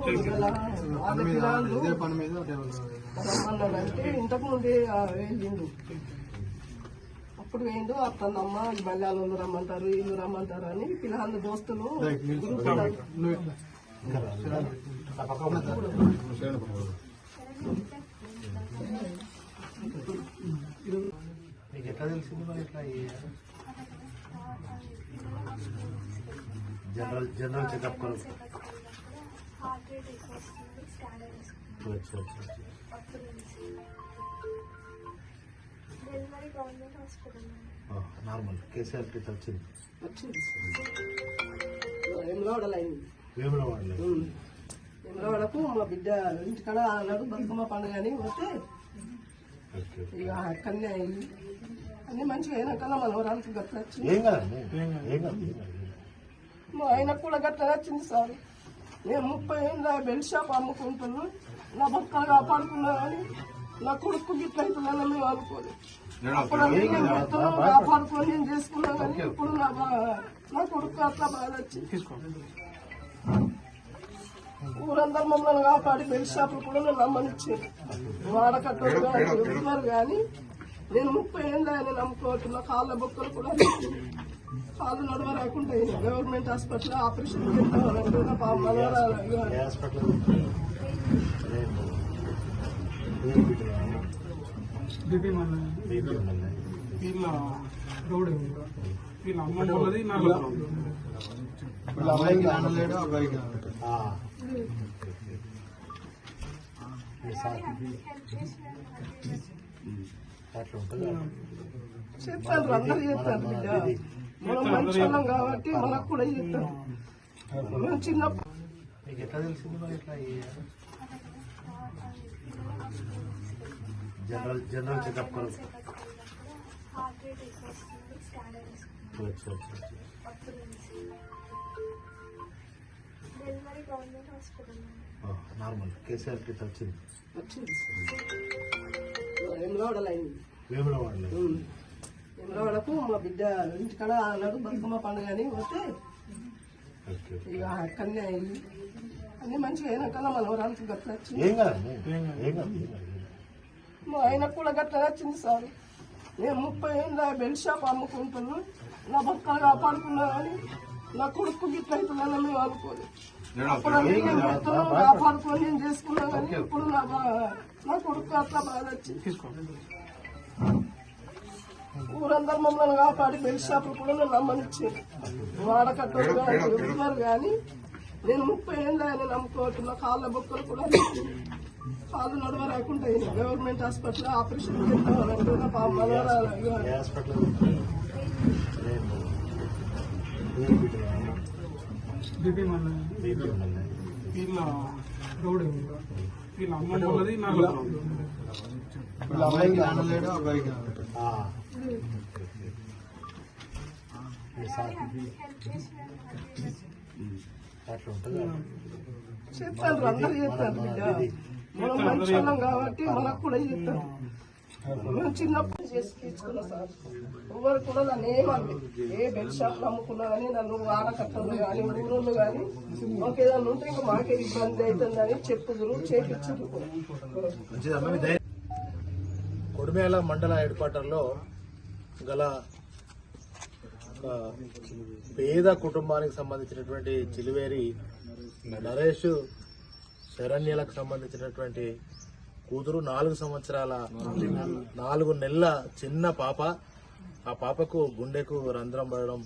పిల్లలు రమ్మన్నాడంటే ఇంతకు ముందే వెళ్ళిండు. అప్పుడు వేయండు అత్తమ్మ మలయాళంలో రమ్మంటారు ఇల్లు రమ్మంటారు అని పిల్లలు దోస్తులు మీకు ఎట్లా తెలిసింది మరి ఇట్లా जनरल चेकअप करो। अच्छा నార్మల్ కేసీఆర్ కి వచ్చింది వేములవాడకు మా బిడ్డ ఇంటికాడ అన్నాడు బతుకమ్మ పండుగ అని పోతే ఇక అక్కడనే అయింది అన్ని మంచిగా అయినాక మనవరానికి గట్ల వచ్చింది. మా ఆయనకు కూడా గట్ల వచ్చింది సార్. నేను 30 ఏళ్ళ బెల్ట్ షాప్ అమ్ముకుంటున్నా, నా బతుకలు కాపాడుకున్నా కానీ నా కొడుకు గిట్ల అవుతుందని మేము అనుకోలేదు. అప్పుడు కాపాడుకొని నేను చేసుకున్నా కానీ ఇప్పుడు నా కొడుకు అట్లా బాధ వచ్చింది. ఊరందరూ మమ్మల్ని కాపాడి బెల్ట్ షాపులు కూడా నన్ను నమ్మనిచ్చారు. వాడకట్టున్నారు కానీ నేను 30 ఏళ్ళ నేను నమ్ముకోవట్టు. నా కాళ్ళ బొక్కలు కూడా కాళ్ళు నడవ రాకుండా గవర్నమెంట్ హాస్పిటల్ ఆపరేషన్ చెప్తాను అందరూ చెప్తాను బిడ్డ. మనం మంచివాళ్ళం కాబట్టి మనకు కూడా చెప్తాం. మేము చిన్నప్పుడు మీకు ఎట్లా తెలిసింది మరి ఇట్లా जनरल चेकअप करो। अच्छा నార్మల్ కేసీఆర్ కి వచ్చింది వేములవాడకు మా బిడ్డ ఇంటికాడ అన్నాడు బతుకమ్మ పండుగ అని పోతే ఇక అక్కడనే అయింది అన్ని మంచిగా అయినాక మనవరానికి గట్ల వచ్చింది. మా ఆయనకు కూడా గట్ల వచ్చింది సార్. నేను 30 ఏళ్ళ బెల్ట్ షాప్ అమ్ముకుంటున్నా, నా బతుకలు కాపాడుకున్నా కానీ నా కొడుకు గిట్ల అవుతుందని మేము అనుకోలేదు. అప్పుడు కాపాడుకొని నేను చేసుకున్నా కానీ ఇప్పుడు నా కొడుకు అట్లా బాధ వచ్చింది. ఊరందరూ మమ్మల్ని కాపాడి బెల్ట్ షాపులు కూడా నన్ను నమ్మనిచ్చారు. వాడకట్టున్నారు కానీ నేను 30 ఏళ్ళ నేను నమ్ముకోవట్టు. నా కాళ్ళ బొక్కలు కూడా కాళ్ళు నడవ రాకుండా గవర్నమెంట్ హాస్పిటల్ ఆపరేషన్ చెప్తాను అందరూ చెప్తాను బిడ్డ. మనం మంచివాళ్ళం కాబట్టి మనకు కూడా చెప్తాం. మేము చిన్నప్పుడు చేసి తీసుకున్నా సార్. ఎవరు కూడా నన్ను ఏమన్నా ఏ బెల్ట్ షాప్లు అమ్ముకున్నా కానీ నన్ను వాడకట్టలు కానీ ఊరోళ్ళు కానీ మాకు ఏదన్నా ఉంటే ఇంకా మాకే ఇబ్బంది అవుతుందని చెప్పుదురు చేపించారు. కొడిమేల మండల హెడ్ క్వార్టర్లో గల పేద కుటుంబానికి సంబంధించినటువంటి చిలివేరి నరేష్ శరణ్యలకు సంబంధించినటువంటి కూతురు 4 సంవత్సరాల 4 నెలల చిన్న పాప. ఆ పాపకు గుండెకు రంధ్రం పడడం,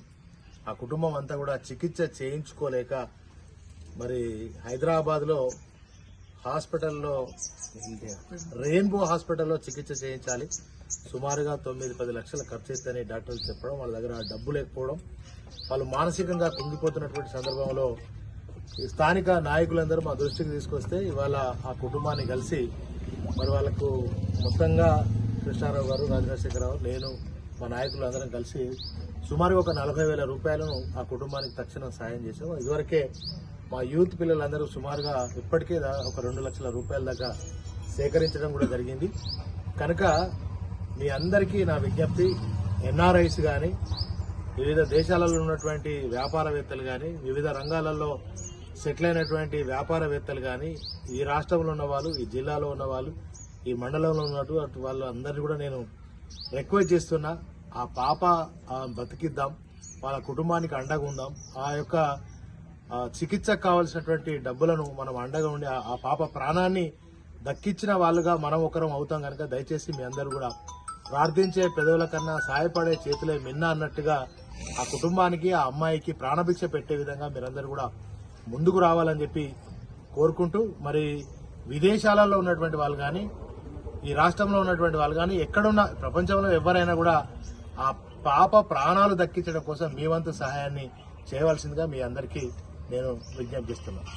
ఆ కుటుంబం అంతా కూడా చికిత్స చేయించుకోలేక మరి హైదరాబాద్లో హాస్పిటల్లో రెయిన్బో హాస్పిటల్లో చికిత్స చేయించాలి. సుమారుగా 9-10 లక్షల ఖర్చు అవుతుందని డాక్టర్లు చెప్పడం, వాళ్ళ దగ్గర డబ్బు లేకపోవడం, వాళ్ళు మానసికంగా కుంగిపోతున్నటువంటి సందర్భంలో ఈ స్థానిక నాయకులందరూ మా దృష్టికి తీసుకొస్తే ఇవాళ ఆ కుటుంబాన్ని కలిసి మరి వాళ్ళకు మొత్తంగా కృష్ణారావు గారు, రాజశేఖరరావు, నేను, మా నాయకులు అందరం కలిసి సుమారుగా ఒక 40,000 రూపాయలను ఆ కుటుంబానికి తక్షణం సాయం చేశాం. ఇదివరకే మా యూత్ పిల్లలందరూ సుమారుగా ఇప్పటికే ఒక 2 లక్షల రూపాయల దాకా సేకరించడం కూడా జరిగింది. కనుక మీ అందరికీ నా విజ్ఞప్తి, ఎన్ఆర్ఐస్ కానీ, వివిధ దేశాలలో ఉన్నటువంటి వ్యాపారవేత్తలు కానీ, వివిధ రంగాలలో సెటిల్ అయినటువంటి వ్యాపారవేత్తలు కానీ ఈ రాష్ట్రంలో ఉన్న వాళ్ళు, ఈ జిల్లాలో ఉన్న వాళ్ళు, ఈ మండలంలో ఉన్నటువంటి వాళ్ళు అందరినీ కూడా నేను రిక్వెస్ట్ చేస్తున్నా. ఆ పాప బతికిద్దాం, వాళ్ళ కుటుంబానికి అండగా ఉందాం. ఆ యొక్క చికిత్సకు కావాల్సినటువంటి డబ్బులను మనం అండగా ఉండి ఆ పాప ప్రాణాన్ని దక్కించిన వాళ్ళుగా మనం ఒకరం అవుతాం కనుక దయచేసి మీ అందరూ కూడా ప్రార్థించే పెదవుల కన్నా సాయపడే చేతులే మిన్న అన్నట్టుగా ఆ కుటుంబానికి, ఆ అమ్మాయికి ప్రాణభిక్ష పెట్టే విధంగా మీరందరూ కూడా ముందుకు రావాలని చెప్పి కోరుకుంటూ, మరి విదేశాలలో ఉన్నటువంటి వాళ్ళు కానీ, ఈ రాష్ట్రంలో ఉన్నటువంటి వాళ్ళు కానీ, ఎక్కడున్న ప్రపంచంలో ఎవరైనా కూడా ఆ పాప ప్రాణాలు దక్కించడం కోసం మీ వంతు సహాయాన్ని చేయవలసిందిగా మీ అందరికీ నేను విజ్ఞప్తిస్తున్నాను.